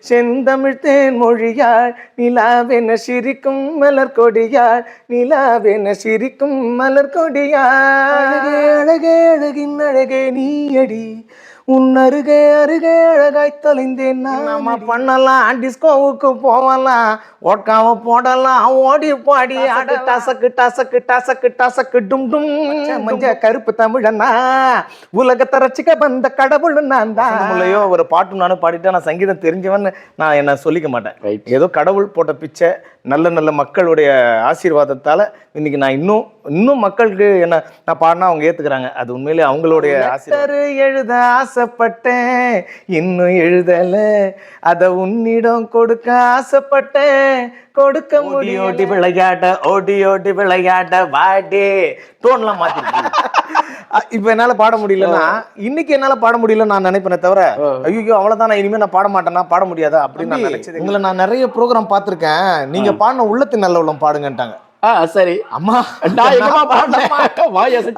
செந்தமிழ் தேன் மொழியாள் நிலாவென சிரிக்கும் மலர் கொடியாள் நிலாவென சிரிக்கும் மலர் கொடியாள் அழகே அழகின் அழகே நீயடி உன் அருகே அருகே அழகாய் தொலைந்தேன். நம்ம பண்ணலாம், டிஸ்கோவுக்கு போகலாம், ஓட்காவை போடலாம், ஓடி பாடி ஆட டசக்கு டசக்கு டசக்கு டசக்கு டும் டும் மஞ்ச கருப்பு தமிழனா உலகத்தை ரசிக்க வந்த கடவுள் நான் தான். இல்லையோ ஒரு பாட்டு நானும் பாடிட்டேன், நான் சங்கீதம் தெரிஞ்சவன் நான் என்ன சொல்லிக்க மாட்டேன். ஏதோ கடவுள் போட்ட பிச்சை, நல்ல நல்ல மக்களுடைய ஆசீர்வாதத்தால இன்னைக்கு நான் இன்னும் மக்களுக்கு என்ன நான் பாடினா அவங்க ஏத்துக்கிறாங்க. அது உண்மையிலே அவங்களுடைய ஆசீர்வாதம். எழுத ஆசைப்பட்டேன் இன்னும் எழுதல, அத உன்னிடம் கொடுக்க ஆசைப்பட்டேன் கொடுக்க முடியும். ஓடி ஓடி விளையாட வாடே டோன்லாம் மாத்திருக்கேன். இப்ப என்னால பாட முடியலன்னா இன்னைக்கு என்னால பாட முடியல நான் நினைப்பேனே தவிர ஐயோ அவ்வளவுதான் நான் இனிமே நான் பாட மாட்டேன்னா பாட முடியாதா அப்படின்னு நான் நினைச்சது. உங்களை நான் நிறைய ப்ரோக்ராம் பார்த்திருக்கேன், நீங்க பாடின உள்ளத்தின் நல்ல உள்ளம் பாடுங்கன்ட்டாங்க. சரி அம்மா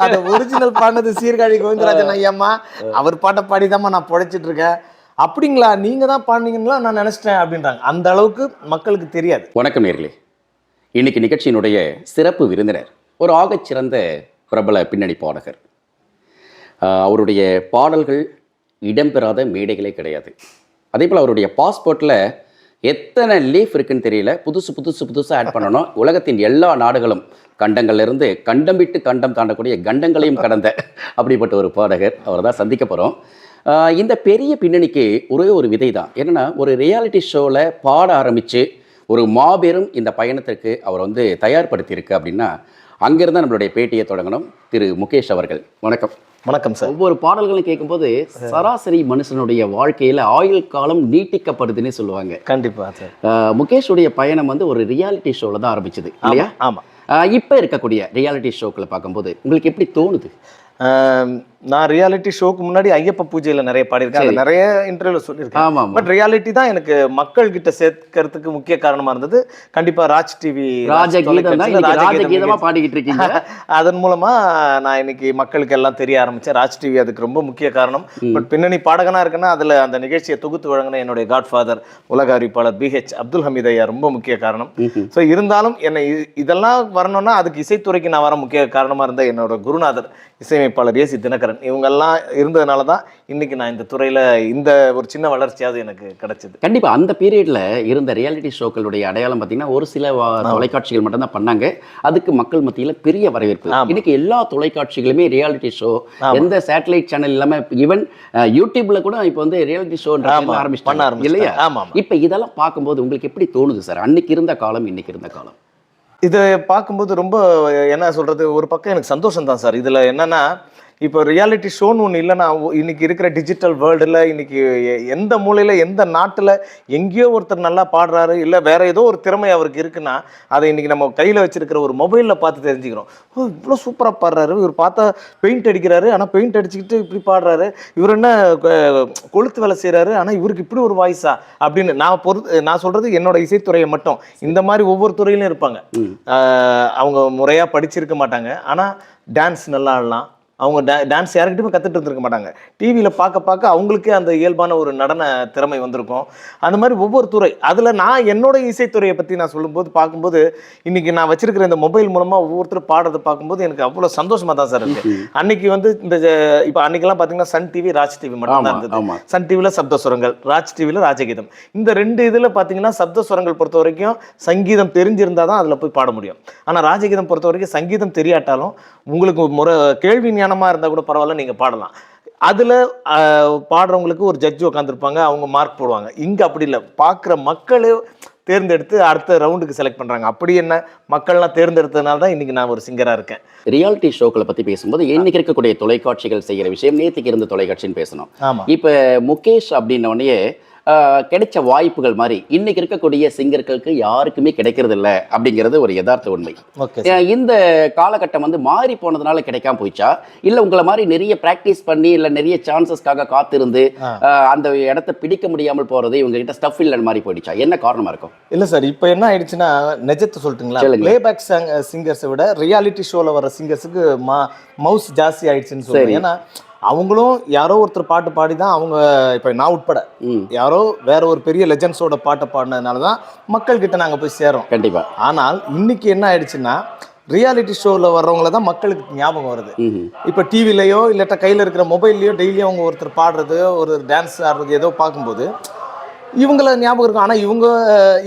அது ஒரிஜினல் பாடினது சீர்காழி கோவிந்தராஜன் ஐயம்மா, அவர் பாட்டை பாடிதாம்மா நான் பொழைச்சிட்டு இருக்கேன். அப்படிங்களா, நீங்க தான் பாடினீங்களா நான் நினைச்சிட்டேன் அப்படின்றாங்க. அந்த அளவுக்கு மக்களுக்கு தெரியாது. வணக்கம் நேயர்களே, இன்னைக்கு நிகழ்ச்சியினுடைய சிறப்பு விருந்தினர் ஒரு ஆகச்சிறந்த பிரபல பின்னணி பாடகர். அவருடைய பாடல்கள் இடம்பெறாத மேடைகளே கிடையாது. அதே போல் அவருடைய பாஸ்போர்ட்டில் எத்தனை லீஃப் இருக்குன்னு தெரியல, புதுசாக ஆட் பண்ணணும். உலகத்தின் எல்லா நாடுகளும் கண்டங்கள்லேருந்து கண்டம் விட்டு கண்டம் தாண்டக்கூடிய கண்டங்களையும் கடந்த அப்படிப்பட்ட ஒரு பாடகர். அவர் தான் சந்திக்க போகிறோம். இந்த பெரிய பின்னணிக்கு ஒரே ஒரு விதை தான் என்னென்னா, ஒரு ரியாலிட்டி ஷோவில் பாட ஆரம்பித்து ஒரு மாபெரும் இந்த பயணத்திற்கு அவர் வந்து தயார்படுத்தியிருக்கு அப்படின்னா அங்கேருந்து நம்மளுடைய பேட்டியை தொடங்கணும். திரு முகேஷ் அவர்கள் வணக்கம். வணக்கம் சார். ஒவ்வொரு பாடல்களும் கேட்கும்போது சராசரி மனுஷனுடைய வாழ்க்கையில் ஆயுள் காலம் நீட்டிக்கப்படுதுன்னு சொல்லுவாங்க. கண்டிப்பா சார். முகேஷுடைய பயணம் வந்து ஒரு ரியாலிட்டி ஷோவில் தான் ஆரம்பிச்சது இல்லையா? ஆமாம். இப்போ இருக்கக்கூடிய ரியாலிட்டி ஷோக்களை பார்க்கும்போது உங்களுக்கு எப்படி தோணுது? நான் ரியாலிட்டி ஷோக்கு முன்னாடி ஐயப்ப பூஜையில் நிறைய பாடியிருக்கேன், நிறைய இன்டர்வியூல சொல்லியிருக்கேன். ஆமாம். பட் ரியாலிட்டி தான் எனக்கு மக்கள் கிட்ட சேர்க்கறதுக்கு முக்கிய காரணமா இருந்தது. கண்டிப்பா ராஜ் டிவி ராஜகீதமா பாடிக்கிட்டு இருக்கீங்க. அதன் மூலமா நான் இன்னைக்கு மக்களுக்கு எல்லாம் தெரிய ஆரம்பிச்சேன். ராஜ் டிவி அதுக்கு ரொம்ப முக்கிய காரணம். பட் பின்னணி பாடகனா இருக்குன்னா அதுல அந்த நிகழ்ச்சியை தொகுத்து வழங்கின என்னுடைய காட்ஃபாதர் உலக அறிவிப்பாளர் BH அப்துல் ஹமீத் ஐயா ரொம்ப முக்கிய காரணம். ஸோ இருந்தாலும் என்னை இதெல்லாம் வரணும்னா அதுக்கு இசைத்துறைக்கு நான் வர முக்கிய காரணமா இருந்த என்னோட குருநாதர் இசையமைப்பாளர் ஏசி தினகரன், இவங்கெல்லாம் இருந்ததுனால தான் இன்னைக்கு நான் இந்த துறையில இந்த ஒரு சின்ன வளர்ச்சியாவது எனக்கு கிடைச்சது. கண்டிப்பா அந்த பீரியட்ல இருந்த ரியாலிட்டி ஷோக்களுடைய அடையாளம் பார்த்தீங்கன்னா ஒரு சில தொலைக்காட்சிகள் மட்டும் தான் பண்ணாங்க. அதுக்கு மக்கள் மத்தியில பெரிய வரவேற்பு. இன்னைக்கு எல்லா தொலைக்காட்சிகளுமே ரியாலிட்டி ஷோ, எந்த சேட்டலைட் சேனல் இல்லாம ஈவன் யூடியூப்ல கூட இப்போ வந்து ரியாலிட்டி ஷோ ஆரம்பிச்சாங்க இல்லையா? இப்ப இதெல்லாம் பார்க்கும்போது உங்களுக்கு எப்படி தோணுது சார்? அன்னைக்கு இருந்த காலம் இன்னைக்கு இருந்த காலம் இதை பார்க்கும்போது ரொம்ப என்ன சொல்றது, ஒரு பக்கம் எனக்கு சந்தோஷம் தான் சார். இதுல என்னன்னா, இப்போ ரியாலிட்டி ஷோன்னு ஒன்று இல்லைன்னா இன்னைக்கு இருக்கிற டிஜிட்டல் வேர்ல்டில் இன்னைக்கு எந்த மூலையில் எந்த நாட்டில் எங்கேயோ ஒருத்தர் நல்லா பாடுறாரு, இல்லை வேற ஏதோ ஒரு திறமை அவருக்கு இருக்குன்னா அதை இன்னைக்கு நம்ம கையில் வச்சிருக்கிற ஒரு மொபைலில் பார்த்து தெரிஞ்சுக்கிறோம். ஓ இவ்வளோ சூப்பராக பாடுறாரு, இவர் பார்த்தா பெயிண்ட் அடிக்கிறாரு, ஆனால் பெயிண்ட் அடிச்சுக்கிட்டு இப்படி பாடுறாரு, இவர் என்ன கொளுத்து வேலை செய்கிறாரு, ஆனால் இவருக்கு இப்படி ஒரு வாய்ஸா அப்படின்னு நான் சொல்றது என்னோட இசைத்துறையை மட்டும். இந்த மாதிரி ஒவ்வொரு துறையிலும் இருப்பாங்க. அவங்க முறையாக படிச்சிருக்க மாட்டாங்க, ஆனால் டான்ஸ் நல்லா ஆடலாம். அவங்க டான்ஸ் யாருக்கிட்டையுமே கற்றுட்டு இருந்திருக்க மாட்டாங்க. டிவியில் பார்க்க அவங்களுக்கே அந்த இயல்பான ஒரு நடன திறமை வந்திருக்கும். அந்த மாதிரி ஒவ்வொரு துறை. அதில் நான் என்னோட இசைத்துறையை பற்றி நான் சொல்லும்போது பார்க்கும்போது இன்றைக்கி நான் வச்சிருக்கிற இந்த மொபைல் மூலமாக ஒவ்வொருத்தர் பாடுறதை பார்க்கும்போது எனக்கு அவ்வளோ சந்தோஷமாக தான் சார் இருக்குது. அன்றைக்கி வந்து இந்த இப்போ அன்றைக்கெல்லாம் பார்த்தீங்கன்னா சன் டிவி ராஜ் டிவி மட்டும் தான் இருந்தது. சன் டிவியில் சப்தஸ்வரங்கள், ராஜ் டிவியில் ராஜகீதம். இந்த ரெண்டு இதில் பார்த்தீங்கன்னா சப்தஸ்வரங்கள் பொறுத்த வரைக்கும் சங்கீதம் தெரிஞ்சிருந்தால் தான் அதில் போய் பாட முடியும். ஆனால் ராஜகீதம் பொறுத்த வரைக்கும் சங்கீதம் தெரியாட்டாலும் உங்களுக்கு கேள்வி ஞானமாக இருந்தால் கூட பரவாயில்ல, நீங்கள் பாடலாம். அதில் பாடுறவங்களுக்கு ஒரு ஜட்ஜு உட்காந்துருப்பாங்க, அவங்க மார்க் போடுவாங்க. இங்கே அப்படி இல்லை, பார்க்குற மக்களே தேர்ந்தெடுத்து அடுத்த ரவுண்டுக்கு செலக்ட் பண்ணுறாங்க. அப்படி என்ன மக்கள்லாம் தேர்ந்தெடுத்ததுனால தான் இன்றைக்கி நான் ஒரு சிங்கராக இருக்கேன். ரியாலிட்டி ஷோக்களை பற்றி பேசும்போது இன்னைக்கு இருக்கக்கூடிய தொலைக்காட்சிகள் செய்கிற விஷயம் நேற்றுக்கு இருந்த தொலைக்காட்சின்னு பேசணும். இப்போ முகேஷ் அப்படின்னோடனே கிடைச்ச வாய்ப்புகள் மாதிரி இன்னைக்கு இருக்கக்கூடிய சிங்கர்களுக்கு யாருக்குமே கிடைக்கிறது இல்லை அப்படிங்கிறது ஒரு யதார்த்த உண்மை. இந்த காலகட்டம் வந்து மாறி போனதுனால கிடைக்காம போயிச்சா, இல்லை உங்களை மாதிரி நிறைய பிராக்டிஸ் பண்ணி இல்லை நிறைய சான்சஸ்க்காக காத்திருந்து அந்த இடத்த பிடிக்க முடியாமல் போறது இவங்க கிட்ட ஸ்டஃப் இல்லைன்னு மாதிரி போயிடுச்சா? என்ன காரணமா இருக்கும்? இல்லை சார், இப்போ என்ன ஆயிடுச்சுன்னா நிஜத்தை சொல்லிட்டுங்களா, பிளேபேக் சிங்கர்ஸை விட ரியாலிட்டி ஷோவில் வர சிங்கர்ஸுக்கு மவுஸ் ஜாஸ்தி ஆயிடுச்சுன்னு சொல்லுவேன். ஏன்னா அவங்களும் யாரோ ஒருத்தர் பாட்டு பாடி தான் அவங்க இப்போ நான் உட்பட யாரோ வேற ஒரு பெரிய லெஜண்ட்ஸோட பாட்டை பாடினதுனால தான் மக்கள்கிட்ட நாங்கள் போய் சேர்றோம். கண்டிப்பா. ஆனால் இன்னைக்கு என்ன ஆயிடுச்சுன்னா ரியாலிட்டி ஷோவில் வர்றவங்கள தான் மக்களுக்கு ஞாபகம் வருது. இப்போ டிவிலையோ இல்லாட்டா கையில் இருக்கிற மொபைல்லையோ டெய்லியும் அவங்க ஒருத்தர் பாடுறது ஒரு டான்ஸ் ஆடுறது ஏதோ பார்க்கும்போது இவங்கள ஞாபகம் இருக்கும். ஆனால்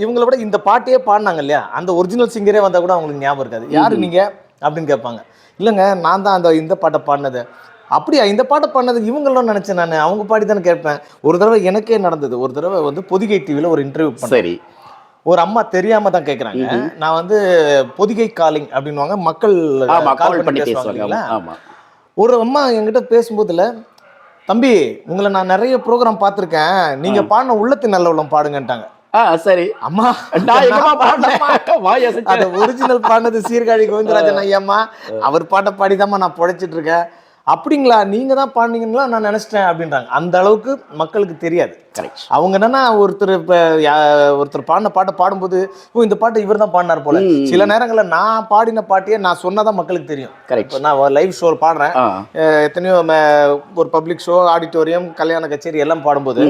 இவங்கள விட இந்த பாட்டையே பாடினாங்க இல்லையா, அந்த ஒரிஜினல் சிங்கரே வந்தால் கூட அவங்களுக்கு ஞாபகம் இருக்காது. யார் நீங்கள் அப்படின்னு கேட்பாங்க. இல்லைங்க நான் தான் இந்த பாட்டை பாடினது. அப்படியா இந்த பாட்டை பாடினது இவங்களும் நினச்சேன், நான் அவங்க பாடி தானே கேட்பேன். ஒரு தடவை எனக்கே நடந்தது. ஒரு தடவை வந்து பொதிகை டிவியில் ஒரு இன்டர்வியூ பண்ணேன். சரி. ஒரு அம்மா தெரியாம தான் கேட்குறாங்க. நான் வந்து பொதிகை காலிங் அப்படின்வாங்க, மக்கள் கால் பண்ணி பேசுவாங்க. ஒரு அம்மா என்கிட்ட பேசும்போதுல, தம்பி உங்களை நான் நிறைய ப்ரோக்ராம் பார்த்துருக்கேன், நீங்க பாடின உள்ளத்தின் நல்ல உள்ளம் பாடுங்கன்ட்டாங்க. சரி அம்மா அது ஒரிஜினல் பாடினது சீர்காழி கோவிந்தராஜன் ஐயாம்மா, அவர் பாட்டை பாடிதாம்மா நான் பொழைச்சிட்டு இருக்கேன். அப்படிங்களா, நீங்க தான் பாடினீங்களா நான் நினைச்சிட்டேன் அப்படின்றாங்க. அந்த அளவுக்கு மக்களுக்கு தெரியாது. அவங்க என்னன்னா ஒருத்தர் பாடின பாட்டை பாடும்போது இந்த பாட்டை இவர் தான் பாடினார் போல. சில நேரங்களில் நான் பாடின பாட்டையே நான் சொன்னாதான் மக்களுக்கு தெரியும். கரெக்ட். நான் லைவ் ஷோ பாடுறேன், எத்தனையோ ஒரு பப்ளிக் ஷோ, ஆடிட்டோரியம், கல்யாண கச்சேரி எல்லாம் பாடும்போது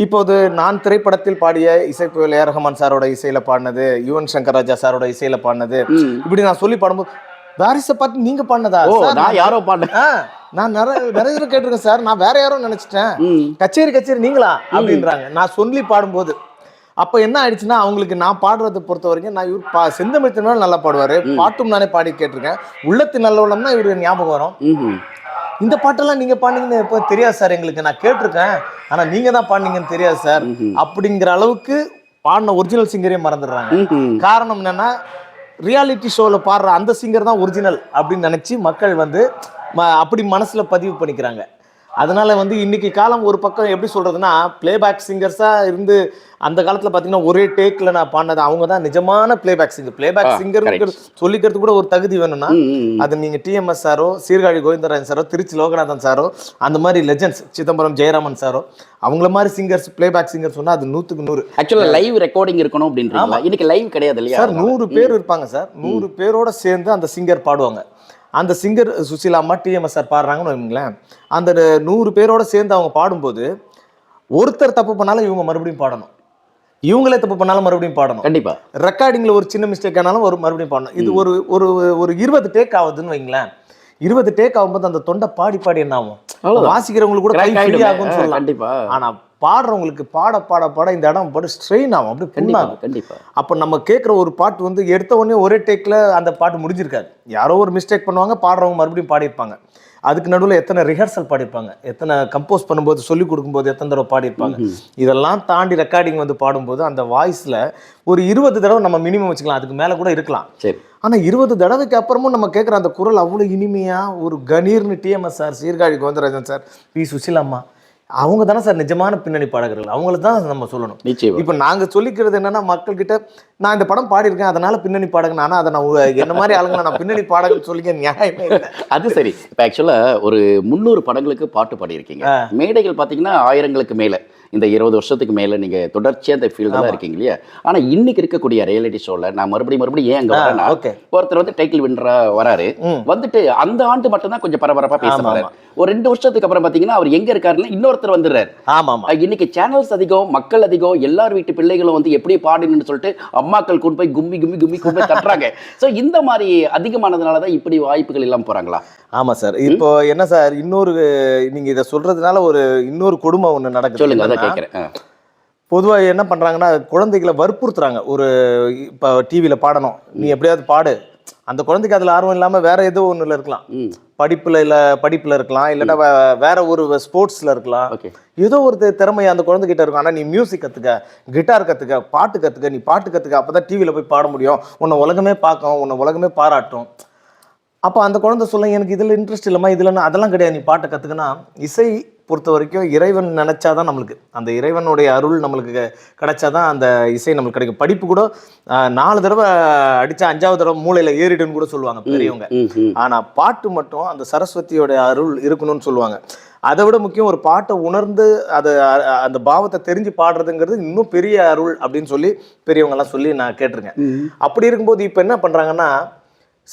இப்போது நான் திரைப்படத்தில் பாடிய இசைப்புயல் ஏ ரஹ்மான் சாரோட இசையில பாடினது, யுவன் சங்கர் ராஜா சாரோட இசையில பாடினது, இப்படி நான் சொல்லி பாடும்போது வாரிசை பார்த்து நீங்க பாடினதா? நான் யாரோ பாடினேன், நான் நிறைய கேட்டிருக்கேன் சார், நான் வேற யாரோ நினைச்சிட்டேன், கச்சேரி நீங்களா அப்படின்றாங்க நான் சொல்லி பாடும்போது. அப்ப என்ன ஆயிடுச்சுன்னா அவங்களுக்கு நான் பாடுறதை பொறுத்த வரைக்கும் நான் இவர் செந்தமிழ் திருநாள் நல்லா பாடுவாரு, பாட்டும் நானே பாடி கேட்டிருக்கேன், உள்ளத்தின் நல்ல உள்ளம்னா இவருக்கு ஞாபகம் வரும். இந்த பாட்டெல்லாம் நீங்க பாடுனீங்கன்னு எப்போ தெரியாது சார் எங்களுக்கு, நான் கேட்டிருக்கேன் ஆனா நீங்க தான் பாடுனீங்கன்னு தெரியாது சார் அப்படிங்கிற அளவுக்கு பாடின ஒரிஜினல் சிங்கரே மறந்துடுறாங்க. காரணம் என்னன்னா ரியாலிட்டி ஷோவில் பாடுற அந்த சிங்கர் தான் ஒரிஜினல் அப்படின்னு நினச்சி மக்கள் வந்து அப்படி மனசில் பதிவு பண்ணிக்கிறாங்க. அதனால வந்து இன்னைக்கு காலம் ஒரு பக்கம் எப்படி சொல்றதுன்னா, பிளேபேக் சிங்கர்ஸாக இருந்து அந்த காலத்தில் பார்த்தீங்கன்னா ஒரே டேக்கில் நான் பாடினது அவங்க தான் நிஜமான பிளேபேக் சிங்கர். பிளேபேக் சிங்கர் சொல்லிக்கிறது கூட ஒரு தகுதி வேணும்னா அது நீங்கள் டிஎம்எஸ் சாரோ, சீர்காழி கோவிந்தராஜன் சாரோ, திருச்சி லோகநாதன் சாரோ, அந்த மாதிரி லெஜண்ட்ஸ், சிதம்பரம் ஜெயராமன் சாரோ, அவங்கள மாதிரி சிங்கர்ஸ் பிளேபேக் சிங்கர் சொன்னால் அது 100க்கு 100. ஆக்சுவலாக லைவ் ரெக்கார்டிங் இருக்கணும் அப்படின்றீங்களா? இன்னைக்கு லைவ் கிடையாது இல்லையா சார்? 100 பேர் இருப்பாங்க சார், 100 பேரோட சேர்ந்து அந்த சிங்கர் பாடுவாங்க. அந்த சிங்கர் சுசீலா அம்மா, டிஎம்எஸ் சார் பாடுறாங்கன்னு வைங்களேன், அந்த 100 பேரோட சேர்ந்து அவங்க பாடும்போது ஒருத்தர் தப்பு பண்ணாலும் இவங்க மறுபடியும் பாடணும், இவங்களே தப்பு பண்ணாலும் மறுபடியும் பாடணும். கண்டிப்பா. ரெக்கார்டிங்ல ஒரு சின்ன மிஸ்டேக் ஆனாலும் மறுபடியும் பாடணும். இது ஒரு 20 டேக் ஆகுதுன்னு வைங்களேன். 20 டேக் ஆகும்போது அந்த தொண்டை பாடி என்ன ஆகும், வாசிக்கிறவங்களுக்கு கூட கை ஃப்ரீ ஆகும்னு சொல்லலாம். கண்டிப்பா. ஆனா பாடுறவங்களுக்கு பாட இந்த இடம் போட்டு ஸ்ட்ரெயின் ஆகும், அப்படி புண்ணாகும். கண்டிப்பா. அப்போ நம்ம கேட்குற ஒரு பாட்டு வந்து எடுத்த உடனே ஒரே டேக்கில் அந்த பாட்டு முடிஞ்சிருக்காது. யாரோ ஒரு மிஸ்டேக் பண்ணுவாங்க, பாடுறவங்க மறுபடியும் பாடியிருப்பாங்க. அதுக்கு நடுவில் எத்தனை ரிஹர்சல் பாடியிருப்பாங்க, எத்தனை கம்போஸ் பண்ணும்போது சொல்லிக் கொடுக்கும்போது எத்தனை தடவை பாடியிருப்பாங்க. இதெல்லாம் தாண்டி ரெக்கார்டிங் வந்து பாடும்போது அந்த வாய்ஸில் ஒரு 20 தடவை நம்ம மினிமம் வச்சுக்கலாம், அதுக்கு மேலே கூட இருக்கலாம். சரி. ஆனால் 20 தடவைக்கு அப்புறமும் நம்ம கேட்குற அந்த குரல் அவ்வளோ இனிமையாக ஒரு கணீர்னு TMS sir, Sirkazhi Govindarajan sir, P சுசிலாம்மா, அவங்க தானே சார் நிஜமான பின்னணி பாடகர்கள், அவங்கள தான் நம்ம சொல்லணும். இப்போ நாங்கள் சொல்லிக்கிறது என்னன்னா மக்கள்கிட்ட, நான் இந்த படம் பாடியிருக்கேன் அதனால பின்னணி பாடகன், ஆனால் அதை நான் என்ன மாதிரி ஆளுங்க நான் பின்னணி பாடகன் சொல்லிக்க நியாயமே இல்லை. அது சரி. இப்போ ஆக்சுவலாக ஒரு 300 படங்களுக்கு பாட்டு பாடியிருக்கீங்க, மேடைகள் பார்த்தீங்கன்னா 1000ங்களுக்கு மேலே, இந்த 20 வருஷத்துக்கு மேலே நீங்கள் தொடர்ச்சியாக அந்த ஃபீல்டு தான் இருக்கீங்க இல்லையா? ஆனால் இன்னைக்கு இருக்கக்கூடிய ரியாலிட்டி ஷோவில் நான் மறுபடியும் ஏன் அங்கே வரேன்னா, ஒருத்தர் வந்து டைட்டில் வின்னரா வராரு, வந்துட்டு அந்த ஆண்டு மட்டும்தான் கொஞ்சம் பரபரப்பாக பேசுறாரு. ஒரு 2 வருஷத்துக்கு அப்புறம் பார்த்தீங்கன்னா அவர் எங்கே இருக்காருன்னா இன்னொருத்தர் வந்துடுறாரு. இன்னைக்கு சேனல்ஸ் அதிகம், மக்கள் அதிகம், எல்லார் வீட்டு பிள்ளைகளும் வந்து எப்படி பாடுன்னு சொல்லிட்டு அம்மாக்கள் கொண்டு போய் கும்மி தட்டுறாங்க. ஸோ இந்த மாதிரி அதிகமானதுனால தான் இப்படி வாய்ப்புகள் எல்லாம் போகிறாங்களா? ஆமாம் சார். இப்போ என்ன சார், இன்னொரு நீங்கள் இதை சொல்கிறதுனால இன்னொரு கொடுமை ஒன்று நடக்குது. சொல்லுங்க, அதை கேட்குறேன். பொதுவாக என்ன பண்ணுறாங்கன்னா குழந்தைகளை வற்புறுத்துறாங்க. இப்போ டிவியில் பாடணும், நீ எப்படியாவது பாடு. அந்த குழந்தைக்கு அதில் ஆர்வம் இல்லாமல் வேற ஏதோ ஒன்றில் இருக்கலாம், படிப்பில் இருக்கலாம், இல்லைன்னா வேற ஒரு ஸ்போர்ட்ஸில் இருக்கலாம், ஏதோ ஒரு திறமை அந்த குழந்தைகிட்ட இருக்கும். ஆனால் நீ மியூசிக் கற்றுக்க, கிட்டார் கற்றுக்க, பாட்டு கற்றுக்க, நீ பாட்டு கற்றுக்க, அப்போ தான் டிவியில் போய் பாட முடியும், உன்னை உலகமே பார்க்கும், உன்னை உலகமே பாராட்டும். அப்போ அந்த குழந்தை சொல்ல, எனக்கு இதில் இன்ட்ரெஸ்ட் இல்லைம்மா, இதில் அதெல்லாம் கிடையாது, நீ பாட்டை கற்றுக்குன்னா. இசை பொறுத்த வரைக்கும் இறைவன் நினைச்சாதான் நம்மளுக்கு, அந்த இறைவனுடைய அருள் நம்மளுக்கு கிடைச்சாதான் அந்த இசை நம்மளுக்கு கிடைக்கும். படிப்பு கூட 4 தடவை அடிச்சா 5வது தடவை மூளையில ஏறிடுன்னு கூட சொல்லுவாங்க பெரியவங்க. ஆனா பாட்டு மட்டும் அந்த சரஸ்வதியோட அருள் இருக்கணும்னு சொல்லுவாங்க. அதை விட முக்கியம், ஒரு பாட்டை உணர்ந்து அந்த பாவத்தை தெரிஞ்சு பாடுறதுங்கிறது இன்னும் பெரிய அருள் அப்படின்னு சொல்லி பெரியவங்க எல்லாம் சொல்லி நான் கேட்டிருக்கேன். அப்படி இருக்கும்போது இப்ப என்ன பண்றாங்கன்னா,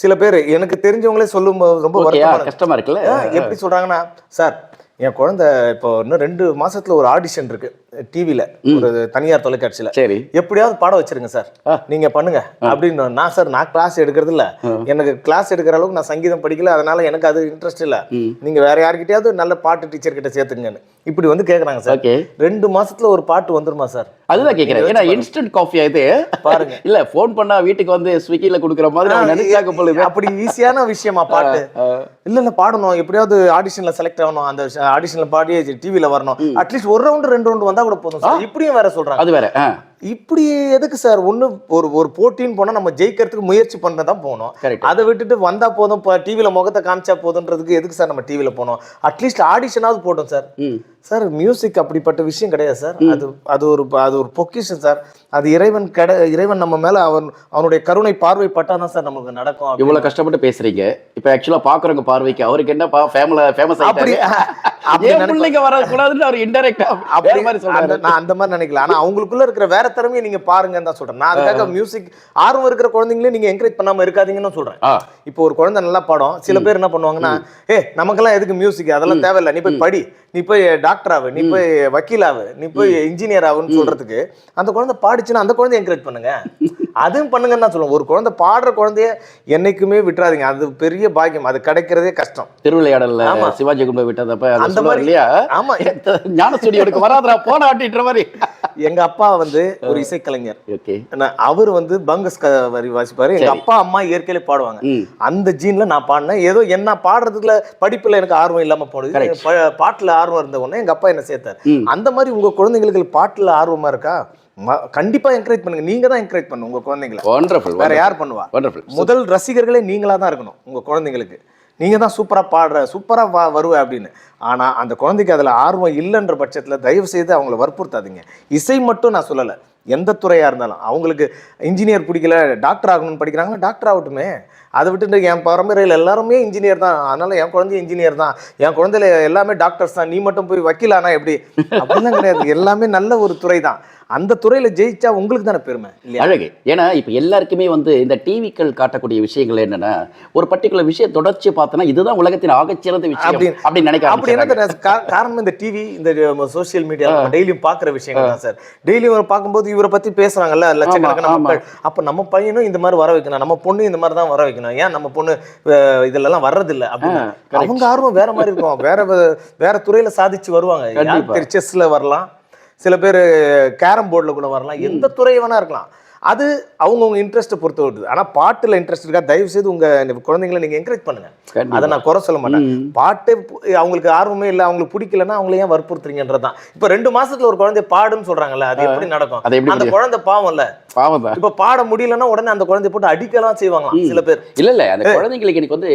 சில பேர் எனக்கு தெரிஞ்சவங்களே சொல்லும்போது ரொம்ப வருத்தமா கஷ்டமா இருக்குல்ல. எப்படி சொல்றாங்கன்னா, சார் என் குழந்தை இப்போ இன்னும் 2 மாசத்துல ஒரு ஆடிஷன் இருக்கு டிவில, ஒரு தனியார் தொலைக்காட்சியில, சரி எப்படியாவது பாட வச்சிருங்க சார், நீங்க பண்ணுங்க அப்படின்னு. நான் கிளாஸ் எடுக்கிறது இல்ல, எனக்கு கிளாஸ் எடுக்கிற அளவுக்கு நான் சங்கீதம் படிக்கல, அதனால எனக்கு அது இன்ட்ரெஸ்ட் இல்ல, நீங்க வேற யார்கிட்டயாவது நல்ல பாட்டு டீச்சர் கிட்ட சேர்த்துங்கன்னு இப்படி வந்து கேக்குறாங்க சார். 2 மாசத்துல ஒரு பாட்டு வந்துருமா சார்? அதுதான் கேக்குறேன். ஏன்னா இன்ஸ்டன்ட் காஃபி இது பாருங்க. இல்ல போன் பண்ணா வீட்டுக்கு வந்து ஸ்விக்கில குடுக்குற மாதிரி நினைச்சாக்க போலுது. அப்படி ஈஸியான விஷயமா பாட்டு? இல்ல பாடணும், எப்படியாவது ஆடிஷன்ல செலக்ட் ஆகணும், அந்த ஆடிஷன்ல பாடி டிவில வரணும், அட்லீஸ்ட் 1 ரவுண்ட் 2 ரவுண்ட் வந்தா கூட போதும் சார். இப்படியும் வேற சொல்றாங்க. அது வேற. இப்படி எதுக்கு சார்? ஒண்ணு ஒரு போட்டின்னு போனா நம்ம ஜெயிக்கிறதுக்கு முயற்சி பண்ணதான் போகணும். அதை விட்டுட்டு வந்தா போதும், டிவில முகத்தை காமிச்சா போதுன்றதுக்கு எதுக்கு சார் நம்ம டிவில போனோம்? அட்லீஸ்ட் ஆடிஷனாவது போட்டோம் சார். சார் மியூசிக் அப்படிப்பட்ட விஷயம் கிடையாது சார். அது ஒரு பொக்கிஷன் சார். அது இறைவன் நம்ம மேல அவனுடைய கருணை பார்வை பட்டாதான் சார் நமக்கு நடக்கும். இவ்வளவு கஷ்டப்பட்டு பேசுறீங்க. இப்ப ஆக்சுவலா பாக்குறவங்க பார்வைக்கு அவருக்கு என்ன ஃபேமஸ் அப்படி பிள்ளைங்க வரக்கூடாதுன்னு அவர் இன்டைரக்டா அப்படி மாதிரி சொல்றாரு. நான் அந்த மாதிரி நினைக்கல. ஆனா அவங்களுக்குள்ள இருக்கிற வேற திறமையை நீங்க பாருங்கன்னு தான் சொல்றேன். நான் அதுக்காக மியூசிக் ஆர்வம் இருக்கிற குழந்தைங்களே நீங்க என்கரேஜ் பண்ணாம இருக்காதீங்கன்னு சொல்றேன். இப்போ ஒரு குழந்தை நல்லா பாடும், சில பேர் என்ன பண்ணுவாங்கன்னா, நமக்கெல்லாம் எதுக்கு மியூசிக், அதெல்லாம் தேவையில்லை, நீ போய் படி, நீ போய் டாக்டர் ஆகு, நீ போய் வக்கீல் ஆகு, நீ போய் இன்ஜினியர் ஆகுன்னு சொல்றதுக்கு அந்த குழந்தை பாடிச்சுன்னா அந்த குழந்தைய என்கரேஜ் பண்ணுங்க. அதுவும் பண்ணுங்கன்னு தான் சொல்லுவோம். ஒரு குழந்தை பாடுற குழந்தைய என்னைக்குமே விட்டுறாதீங்க. அது பெரிய பாக்கியம், அது கிடைக்கிறதே கஷ்டம். திருவிளையாடல்ல சிவாஜி குடும்ப விட்டதப்ப அந்த மாதிரி இல்லையா? ஆமா, ஞான ஸ்டுடியோக்கு வராதரா போன ஆட்டின்ற மாதிரி. எங்க அப்பா வந்து ஒரு இசைக்கலைஞர். அவர் வந்து பங்கஸ் வரி வாசிப்பாரு. எங்க அப்பா அம்மா இயற்கையிலே பாடுவாங்க. அந்த ஜீன்ல நான் பாடினேன். ஏதோ என்ன பாடுறதுல படிப்புல எனக்கு ஆர்வம் இல்லாம போடுது, பாட்டுல ஆர்வம் இருந்த உடனே எங்க அப்பா என்ன சேர்த்தாரு. அந்த மாதிரி உங்க குழந்தைங்களுக்கு பாட்டுல ஆர்வமா இருக்கா? கண்டிப்பா என்கரேஜ் பண்ணுங்க. நீங்க தான் என்கரேஜ் பண்ணுங்க உங்க குழந்தைங்களை. வண்டர்ஃபுல். வேற யார் பண்ணுவா? முதல் ரசிகர்களே நீங்களா தான் இருக்கணும் உங்க குழந்தைங்களுக்கு. நீங்க தான் சூப்பரா பாடுற, சூப்பரா வருவ அப்படின்னு. ஆனா அந்த குழந்தைக்கு அதுல ஆர்வம் இல்லைன்ற பட்சத்துல தயவு செய்து அவங்கள வற்புறுத்தாதீங்க. இசை மட்டும் நான் சொல்லலை, எந்த துறையா இருந்தாலும். அவங்களுக்கு இன்ஜினியர் பிடிக்கல, டாக்டர் ஆகணும்னு படிக்கிறாங்கன்னா டாக்டர் ஆகட்டுமே. அதை விட்டுட்டு என் பரம்பரையில் எல்லாருமே இன்ஜினியர் தான், அதனால என் குழந்தை இன்ஜினியர் தான், என் குழந்தையில எல்லாமே டாக்டர்ஸ் தான், நீ மட்டும் போய் வக்கீலானா எப்படி? அப்படிலாம் கிடையாது. எல்லாமே நல்ல ஒரு துறை தான். அந்த துறையில ஜெயிச்சா உங்களுக்கு தானே பெருமை. அழகு. ஏன்னா இப்ப எல்லாருக்குமே வந்து இந்த டிவிக்கள் காட்டக்கூடிய விஷயங்கள் என்னன்னா, ஒரு பர்டிகுலர் விஷயம் தொடர்ச்சி பார்த்தனா இதுதான் உலகத்தின் ஆகச்சிறந்த விஷயம் அப்படி நினைக்க. அப்படி என்ன காரணம்? இந்த டிவி, இந்த சோசியல் மீடியா டெய்லியும் பாக்குற விஷயங்கள் தான் சார். டெய்லியும் பார்க்கும்போது இவரை பத்தி பேசுறாங்கல்ல லட்சக்கணக்கான மக்கள். அப்ப நம்ம பையனும் இந்த மாதிரி வர வைக்கணும், நம்ம பொண்ணு இந்த மாதிரி தான் வர வைக்கணும், ஏன் நம்ம பொண்ணு இதெல்லாம் வர்றதில்லை அப்படின்னு அவங்க ஆர்வம் வேற மாதிரி இருக்கும். வேற துறையில சாதிச்சு வருவாங்க. செஸ்ல வரலாம், சில பேர் கேரம் போர்டில் கூட வரலாம், எந்த துறை வேணா இருக்கலாம். அது அவங்கவுங்க இன்ட்ரெஸ்ட்டை பொறுத்து வருது. ஆனால் பாட்டில் இன்ட்ரெஸ்ட் இருக்கா, தயவு செய்து உங்கள் குழந்தைங்களை நீங்கள் என்கரேஜ் பண்ணுங்க. அதை நான் குறை சொல்ல மாட்டேன். பாட்டு அவங்களுக்கு ஆர்வமே இல்லை, அவங்களுக்கு பிடிக்கலன்னா அவங்கள ஏன் வற்புறுத்துறீங்கன்றது தான். இப்போ 2 மாசத்துல ஒரு குழந்தை பாடுன்னு சொல்றாங்கல்ல, அது எப்படி நடக்கும்? அந்த குழந்தை பாவம் இல்ல, இப்ப பாட முடியலன்னா உடனே அந்த குழந்தை போட்டு அடிக்கலாம் செய்வாங்க சில பேர். இல்ல அந்த குழந்தைங்களுக்கு எனக்கு வந்து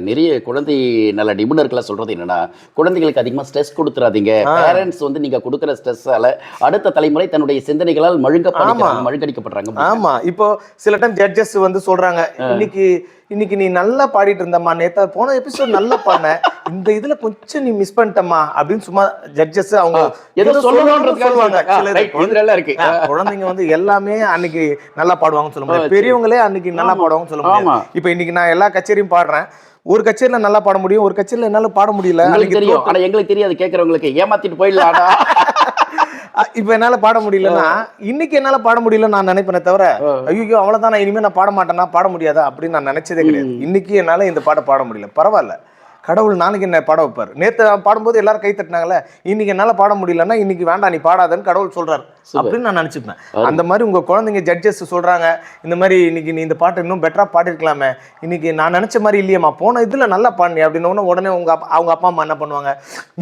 நிறைய குழந்தை நல்ல நிபுணர்களை சொல்றது என்னன்னா, குழந்தைகளுக்கு அதிகமா ஸ்ட்ரெஸ் கொடுத்துறாதீங்க. பேரண்ட்ஸ் வந்து நீங்க கொடுக்குற ஸ்ட்ரெஸ்ஸால அடுத்த தலைமுறை தன்னுடைய சிந்தனைகளால் மழுங்கடிக்கப்படுறாங்க. ஆமா, இப்போ சில டைம் ஜட்ஜஸ் வந்து சொல்றாங்க, இன்னைக்கு நீ நல்லா பாடிட்டு இருந்தம்மா, நேத்தா போன எபிசோட் நல்லா பாடின, இந்த இதுல கொஞ்சம் நீ மிஸ் பண்ணிட்டம்மா அப்படின்னு சும்மா ஜட்ஜஸ் அவங்க ஏதோ சொல்லுவாங்க. குழந்தைங்க வந்து எல்லாமே அன்னைக்கு நல்லா பாடுவாங்கன்னு சொல்ல முடியாது, பெரியவங்களே அன்னைக்கு நல்லா பாடுவாங்கன்னு சொல்ல முடியாது. இப்ப இன்னைக்கு நான் எல்லா கச்சேரியும் பாடுறேன், ஒரு கச்சேரியில நல்லா பாட முடியும், ஒரு கச்சேரியில என்னால பாட முடியல. தெரியும், ஆனா எங்களுக்கு தெரியாது, கேட்கறவங்களுக்கு ஏமாத்திட்டு போயிடலாம். இப்ப என்னால பாட முடியலன்னா இன்னைக்கு என்னால பாட முடியல நான் நினைப்பேனே தவிர, ஐயோ அவ்வளவுதான், நான் இனிமே நான் பாட மாட்டேன்னா, பாட முடியாதா அப்படின்னு நான் நினைச்சதே கிடையாது. இன்னைக்கு என்னால இந்த பாட பாட முடியல, பரவாயில்ல, கடவுள் நாளைக்கு என்ன பாட வைப்பார். நேற்று பாடும்போது எல்லாரும் கை தட்டினாங்களே, இன்னைக்கு என்னால பாட முடியலன்னா இன்னைக்கு வேண்டாம் நீ பாடாதன்னு கடவுள் சொல்றாரு அப்படின்னு நான் நினைச்சுப்பேன். அந்த மாதிரி உங்க குழந்தைங்க ஜட்ஜஸ் சொல்றாங்க, இந்த மாதிரி இன்னைக்கு நீ இந்த பாட்டை இன்னும் பெட்டரா பாடிருக்கலாமே, இன்னைக்கு நான் நினைச்ச மாதிரி இல்லையம்மா, போன இதுல நல்லா பாடினி அப்படின்னு உடனே அவங்க அப்பா அம்மா என்ன பண்ணுவாங்க,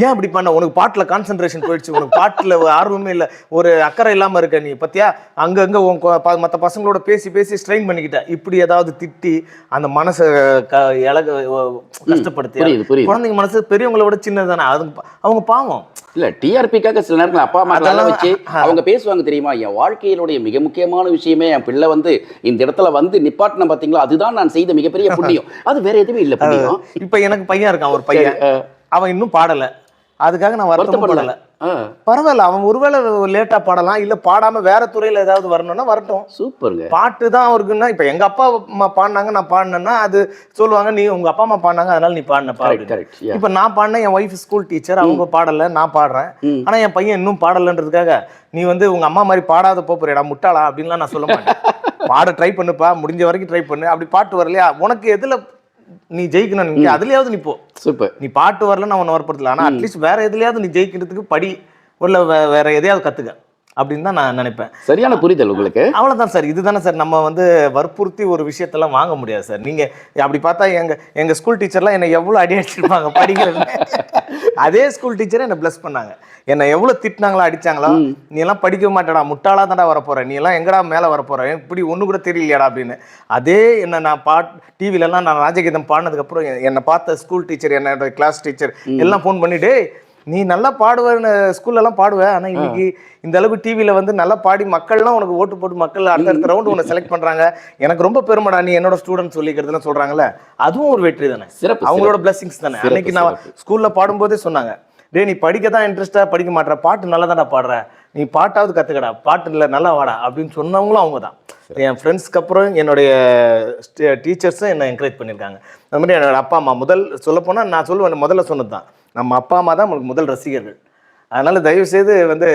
ஏன் அப்படி பண்ண, உனக்கு பாட்டுல கான்சென்ட்ரேஷன் போயிடுச்சு, உனக்கு பாட்டுல ஆர்வமே இல்லை, ஒரு அக்கறை இல்லாம இருக்க நீ பத்தியா, அங்கங்க மற்ற பசங்களோட பேசி பேசி ஸ்ட்ரெயின் பண்ணிக்கிட்ட, இப்படி ஏதாவது திட்டி அந்த மனசை கஷ்டப்படுத்தி. குழந்தைங்க மனசு பெரியவங்களை விட சின்னதானே, அவங்க பாவம் இல்ல. டிஆர்பிக்காக சில நேரங்கள் அப்பா அம்மா அதெல்லாம் வச்சு அவங்க பேசுவாங்க தெரியுமா, என் வாழ்க்கையினுடைய மிக முக்கியமான விஷயமே என் பிள்ளை வந்து இந்த இடத்துல வந்து நிப்பாட்டின பாத்தீங்களா, அதுதான் நான் செய்த மிகப்பெரிய புண்ணியம், அது வேற எதுவுமே இல்லை புண்ணியம். இப்ப எனக்கு பையன் இருக்கான், ஒரு பையன், அவன் இன்னும் பாடல, அதுக்காக நான் வருத்தப்படல. பரவாயில்ல, அவன் ஒருவேளை லேட்டா பாடலாம், இல்ல பாடாம வேற துறையில ஏதாவது வரணும்னா வரட்டும். சூப்பருங்க. பாட்டு தான் அவருக்குன்னா, இப்ப எங்க அப்பா அம்மா பாடினாங்க, நான் பாடினேன்னா அது சொல்லுவாங்க, நீ உங்க அப்பா அம்மா பாடினாங்க அதனால நீ பாடினப்பா. கரெக்ட். இப்ப நான் பாடினேன், என் ஒய்ஃப் ஸ்கூல் டீச்சர், அவங்க பாடல, நான் பாடுறேன். ஆனா என் பையன் இன்னும் பாடலன்றதுக்காக நீ வந்து உங்க அம்மா மாதிரி பாடாத போறியடா முட்டாளா அப்படின்லாம் நான் சொல்ல மாட்டேன். பாட ட்ரை பண்ணுப்பா, முடிஞ்ச வரைக்கும் ட்ரை பண்ணு. அப்படி பாட்டு வரலையா, உனக்கு எதுல நீ ஜெயிக்கணும், நீ அதுலயாவது நீ போ. சூப்பர். நீ பாட்டு வரல நான் உன்னை வரப்படுத்தல, ஆனா அட்லீஸ்ட் வேற எதுலயாவது நீ ஜெயிக்கிறதுக்கு படி, இல்ல வேற எதையாவது கத்துக்க அப்படின்னு தான் நான் நினைப்பேன். சரியான புரிதல் உங்களுக்கு. அவ்வளவுதான் சார். இதுதானே சார், நம்ம வந்து வற்புறுத்தி ஒரு விஷயத்தெல்லாம் வாங்க முடியாது சார். நீங்க அப்படி பார்த்தா எங்க ஸ்கூல் டீச்சர்லாம் என்னை எவ்வளவு அடி அடிச்சிருப்பாங்க படிக்கிறேன்னு. அதே ஸ்கூல் டீச்சரை என்னை பிளஸ் பண்ணாங்க. என்னை எவ்வளவு திட்டினாங்களோ அடிச்சாங்களோ, நீ எல்லாம் படிக்க மாட்டேடா, முட்டாளா தான்டா வரப்போற, நீ எல்லாம் எங்கடா மேல வரப்போற, இப்படி ஒண்ணு கூட தெரியலையாடா அப்படின்னு. அதே என்ன நான் டிவில எல்லாம் நான் ராஜகீதம் பாடினதுக்கு அப்புறம் என்னை பார்த்த ஸ்கூல் டீச்சர், என்னோட கிளாஸ் டீச்சர் எல்லாம் ஃபோன் பண்ணிட்டு, நீ நல்லா பாடுவேன்னு ஸ்கூல்ல எல்லாம் பாடுவ, ஆனா இன்னைக்கு இந்த அளவுக்கு டிவில வந்து நல்லா பாடி மக்கள்லாம் உனக்கு ஓட்டு போட்டு மக்கள் அடுத்த ரவுண்ட் உன்னை செலக்ட் பண்றாங்க, எனக்கு ரொம்ப பெருமைடா, நீ என்னோட ஸ்டூடெண்ட் சொல்லிக்கிறதுன்னு சொல்றாங்கல்ல, அதுவும் ஒரு வெற்றி தானே, அவங்களோட பிளஸிங்ஸ் தானே. அன்னைக்கு நான் ஸ்கூல்ல பாடும்போதே சொன்னாங்க, டே நீ படிக்க தான் இன்ட்ரெஸ்டா படிக்க மாட்டேற, பாட்டு நல்லா தானே பாடுற, நீ பாட்டாவது கத்துக்கடா, பாட்டு இல்லை நல்லா வாடா அப்படின்னு சொன்னவங்களும் அவங்க தான். என் ஃப்ரெண்ட்ஸ்க்கு அப்புறம் என்னுடைய டீச்சர்ஸும் என்னை என்கரேஜ் பண்ணியிருக்காங்க. அந்த மாதிரி என்னோட அப்பா அம்மா, முதல் சொல்லப்போனால் நான் சொல்லுவேன், முதல்ல சொன்னது தான், நம்ம அப்பா அம்மா தான் உங்களுக்கு முதல் ரசிகர்கள். அதனால தயவு செய்து வந்து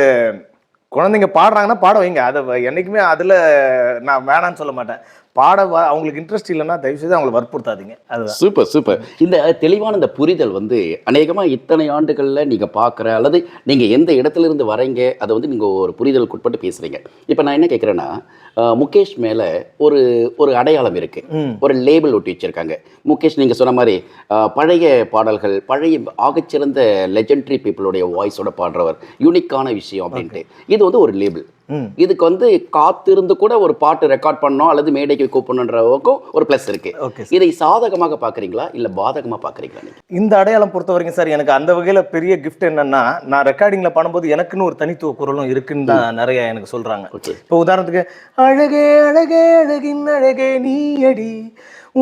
குழந்தைங்க பாடுறாங்கன்னா பாட வைங்க, அதை என்னைக்குமே அதில் நான் வேணான்னு சொல்ல மாட்டேன். அவங்களுக்கு இன்ட்ரெஸ்ட் இல்லைன்னா தயவு செய்து அவங்களை வற்புறுத்தாதீங்க. அதுதான். சூப்பர். இந்த தெளிவான இந்த புரிதல் வந்து அநேகமாக இத்தனை ஆண்டுகளில் நீங்கள் பார்க்குற அல்லது நீங்கள் எந்த இடத்துல இருந்து வரீங்க அதை வந்து நீங்கள் ஒரு புரிதலுக்கு உட்பட்டு பேசுகிறீங்க. இப்போ நான் என்ன கேட்குறேன்னா, முகேஷ் மேலே ஒரு அடையாளம் இருக்குது, ஒரு லேபிள் ஒட்டி வச்சுருக்காங்க. முகேஷ் நீங்கள் சொன்ன மாதிரி பழைய பாடல்கள், பழைய ஆகச்சிறந்த லெஜெண்டரி பீப்புளுடைய வாய்ஸோட பாடுறவர், யூனிக்கான விஷயம் அப்படின்ட்டு, இது வந்து ஒரு லேபிள். இதுக்கு வந்து காத்திருந்து கூட ஒரு பாட்டு ரெக்கார்ட் பண்ணோம் அல்லது மேடைக்கு கூப்பிடணுன்றவருக்கும் ஒரு பிளஸ் இருக்கு. இதை சாதகமாக பாக்குறீங்களா இல்ல பாதகமா பாக்குறீங்களா? இந்த அடையாளம் பொறுத்த வரைக்கும் சார், எனக்கு அந்த வகையில பெரிய கிஃப்ட் என்னன்னா, நான் ரெக்கார்டிங்ல பண்ணும்போது எனக்குன்னு ஒரு தனித்துவ குரலும் இருக்குன்னு தான் நிறைய எனக்கு சொல்றாங்க. இப்போ உதாரணத்துக்கு, அழகே அழகே அழகின் அழகே நீ அடி,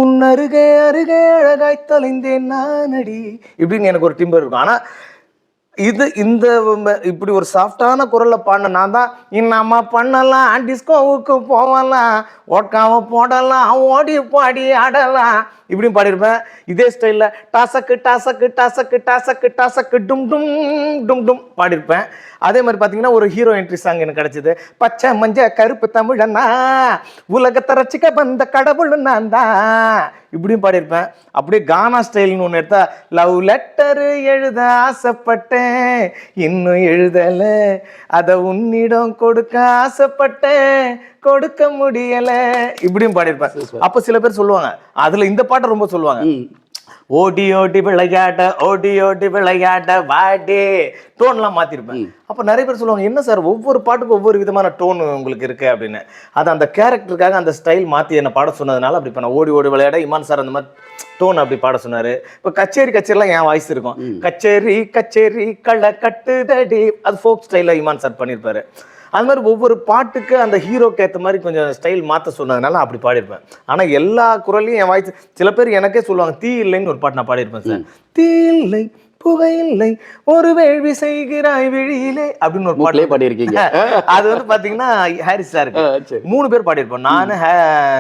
உன் அருகே அருகே அழகாய் தொலைந்தேன் நான் அடி, இப்படின்னு எனக்கு ஒரு டிம்பர் இருக்கும். ஆனா இந்த இப்படி ஒரு சாஃப்டான குரல்ல பாடின நான் தான், இன்னமா பண்ணலாம், டிஸ்கோவுக்கு போகலாம், ஓட்காவை போடலாம், ஓடி பாடி ஆடலாம், இப்படியும் பாடியிருப்பேன். இதே ஸ்டைல்ல டாசக்கு டாசக்கு டாசக்கு டாசக்கு டாசக்கு டும் டும் டும் டும் பாடியிருப்பேன். அதே மாதிரி பார்த்தீங்கன்னா ஒரு ஹீரோ என்ட்ரி சாங் எனக்கு கிடைச்சது, பச்சை மஞ்ச கருப்பு தமிழனா, உலகத்தை ரசிக்க வந்த கடவுள் நான் தான், இப்படியும் பாடியிருப்பேன். அப்படியே கானா ஸ்டைல்னு ஒன்று எடுத்தா, லவ் லெட்டரு எழுத ஆசைப்பட்டேன், இன்னும் எழுதல, அதை உன்னிடம் கொடுக்க ஆசைப்பட்டேன், கொடுக்க முடியல, இப்படியும் பாடியிருப்பேன். அப்ப சில பேர் சொல்லுவாங்க, அதுல இந்த பாட்டை ரொம்ப சொல்லுவாங்க, ஓடி ஓடி விளையாட ஓடி ஓடி விளையாட வாடே, டோன்லாம் மாத்திருப்பேன். அப்ப நிறைய பேர் சொல்லுவாங்க, என்ன சார் ஒவ்வொரு பாட்டுக்கும் ஒவ்வொரு விதமான டோன் உங்களுக்கு இருக்கு அப்படின்னு. அது அந்த கேரக்டருக்காக அந்த ஸ்டைல் மாத்தி என்ன பாட சொன்னதுனால அப்படி பண்ண. ஓடி ஓடி விளையாட இமான் சார் அந்த மாதிரி டோன் அப்படி பாட சொன்னாரு. இப்ப கச்சேரிலாம் என் வாய்ஸ் இருக்கும், கச்சேரி கச்சேரி களை கட்டுதடி, அது ஃபோக் ஸ்டைல இமான் சார் பண்ணியிருப்பாரு. அது மாதிரி ஒவ்வொரு பாட்டுக்கு அந்த ஹீரோக்கு ஏற்ற மாதிரி கொஞ்சம் ஸ்டைல் மாற்ற சொன்னதுனால அப்படி பாடியிருப்பேன். ஆனால் எல்லா குரலையும் என் வாய்ஸ், சில பேர் எனக்கே சொல்லுவாங்க, தீ இல்லைன்னு ஒரு பாட்டு நான் பாடியிருப்பேன் சார். தீ இல்லை புகையில்லை ஒரு வேள்வி செய்கிறாய் விழியிலே அப்படின்னு ஒரு பாட்டு பாடியிருக்கீங்க. அது வந்து பாத்தீங்கன்னா ஹாரிஸ் சார் 3 பேர் பாடியிருப்போம், நானு,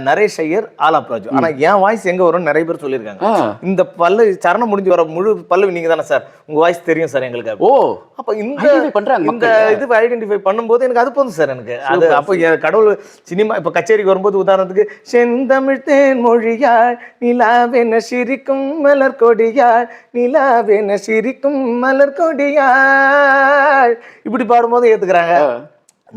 நரேஷ் ஐயர், ஆலாப் ராஜு. ஆனா என் வாய்ஸ் எங்க வரும் நிறைய பேர் சொல்லியிருக்காங்க. இந்த பல்லு சரணம் முடிஞ்சு வர முழு பல்லு நீங்க தானே சார், உங்க வாய்ஸ் தெரியும் சார் எங்களுக்கு. ஓ, அப்ப இந்த இது ஐடென்டிஃபை பண்ணும்போது எனக்கு அது போதும் சார் எனக்கு. அது அப்போ கடவுள் சினிமா இப்ப கச்சேரிக்கு வரும்போது உதாரணத்துக்கு, செந்தமிழ் தேன் மொழியாள் நிலாவென சிரிக்கும் மலர் கொடியாள், நிலாவென சிரிக்கும் மலர் கொடியாள், இப்படி பாடும்போது ஏத்துக்கிறாங்க.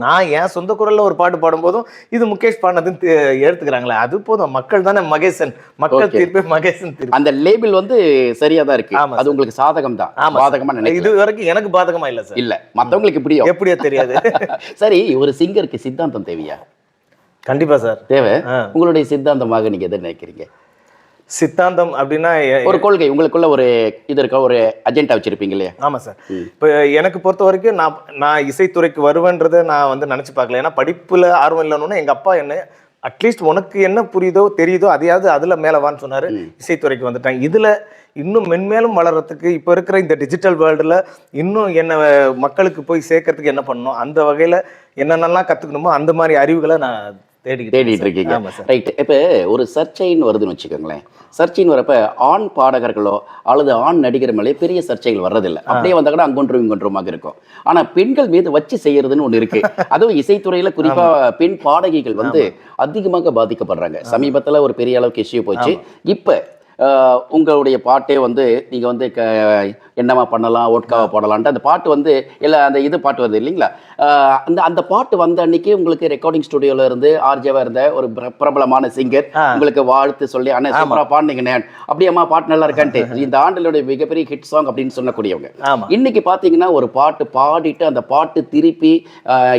நான் என் சொந்த குரல்ல ஒரு பாட்டு பாடும்போதும் இது முகேஷ் பாடினதுன்னு எடுத்துக்கிறாங்களே, அது போதும். மக்கள் தானே மகேசன், மக்கள் தீர்ப்பு மகேசன் தீர்ப்பு. அந்த லேபிள் வந்து சரியா தான் இருக்கு. அது உங்களுக்கு சாதகம் தான், பாதகமா நினைக்கிறேன். இது வரைக்கும் எனக்கு பாதகமா இல்ல சார். இல்ல, மத்தவங்களுக்கு எப்படியோ தெரியாது. சரி, ஒரு சிங்கருக்கு சித்தாந்தம் தேவையா? கண்டிப்பா சார் தேவை. உங்களுடைய சித்தாந்தமாக நீங்க எதை நினைக்கிறீங்க? சித்தாந்தம் அப்படின்னா ஒரு கொள்கை, உங்களுக்குள்ள ஒரு இது இருக்க, ஒரு அஜெண்டா வச்சிருப்பீங்க இல்லையா? ஆமா சார். இப்போ எனக்கு பொறுத்த வரைக்கும் நான் இசைத்துறைக்கு வருவேன்றதை நான் வந்து நினைச்சு பார்க்கல. ஏன்னா படிப்புல ஆர்வம் இல்லைன்னு எங்க அப்பா என்ன அட்லீஸ்ட் உனக்கு என்ன புரியுதோ தெரியுதோ அதையாவது அதுல மேலவான்னு சொன்னாரு. இசைத்துறைக்கு வந்துட்டாங்க. இதுல இன்னும் மென்மேலும் வளர்றதுக்கு இப்போ இருக்கிற இந்த டிஜிட்டல் வேர்ல்டுல இன்னும் என்ன மக்களுக்கு போய் சேர்க்கறதுக்கு என்ன பண்ணணும், அந்த வகையில என்னென்னலாம் கத்துக்கணுமோ அந்த மாதிரி அறிவுகளை நான் தேடிட்டு இருக்கீங்க. ரைட். இப்போ ஒரு சர்ச்சைன்னு வருதுன்னு வச்சுக்கோங்களேன். சர்ச்சைன்னு வரப்ப ஆண் பாடகர்களோ அல்லது ஆண் நடிகர் மேலே பெரிய சர்ச்சைகள் வர்றதில்லை. அப்படியே வந்தா கூட அங்கொன்றும் இங்கொன்றுமாக இருக்கும். ஆனா பெண்கள் மீது வச்சு செய்யறதுன்னு ஒண்ணு இருக்கு. அதுவும் இசைத்துறையில குறிப்பா பெண் பாடகிகள் வந்து அதிகமாக பாதிக்கப்படுறாங்க. சமீபத்துல ஒரு பெரிய அளவுக்கு இஷ்யூ போச்சு. இப்ப உங்களுடைய பாட்டே வந்து நீங்க வந்து என்னமா பண்ணலாம், ஓட்காவை போடலான்ட்டு அந்த பாட்டு வந்து இல்லை அந்த இது பாட்டு வருது இல்லைங்களா, அந்த பாட்டு வந்த அன்னைக்கு உங்களுக்கு ரெக்கார்டிங் ஸ்டுடியோல இருந்து ஆர்ஜேவா இருந்த ஒரு பிரபலமான சிங்கர் உங்களுக்கு வாழ்த்து சொல்லி அண்ணா சூப்பரா பாடுனீங்கண்ணே, அப்படியேம்மா பாட்டு நல்லா இருக்கான்ட்டு இந்த ஆண்டுடைய மிகப்பெரிய ஹிட் சாங் அப்படின்னு சொல்லக்கூடியவங்க இன்னைக்கு பாத்தீங்கன்னா ஒரு பாட்டு பாடிட்டு அந்த பாட்டு திருப்பி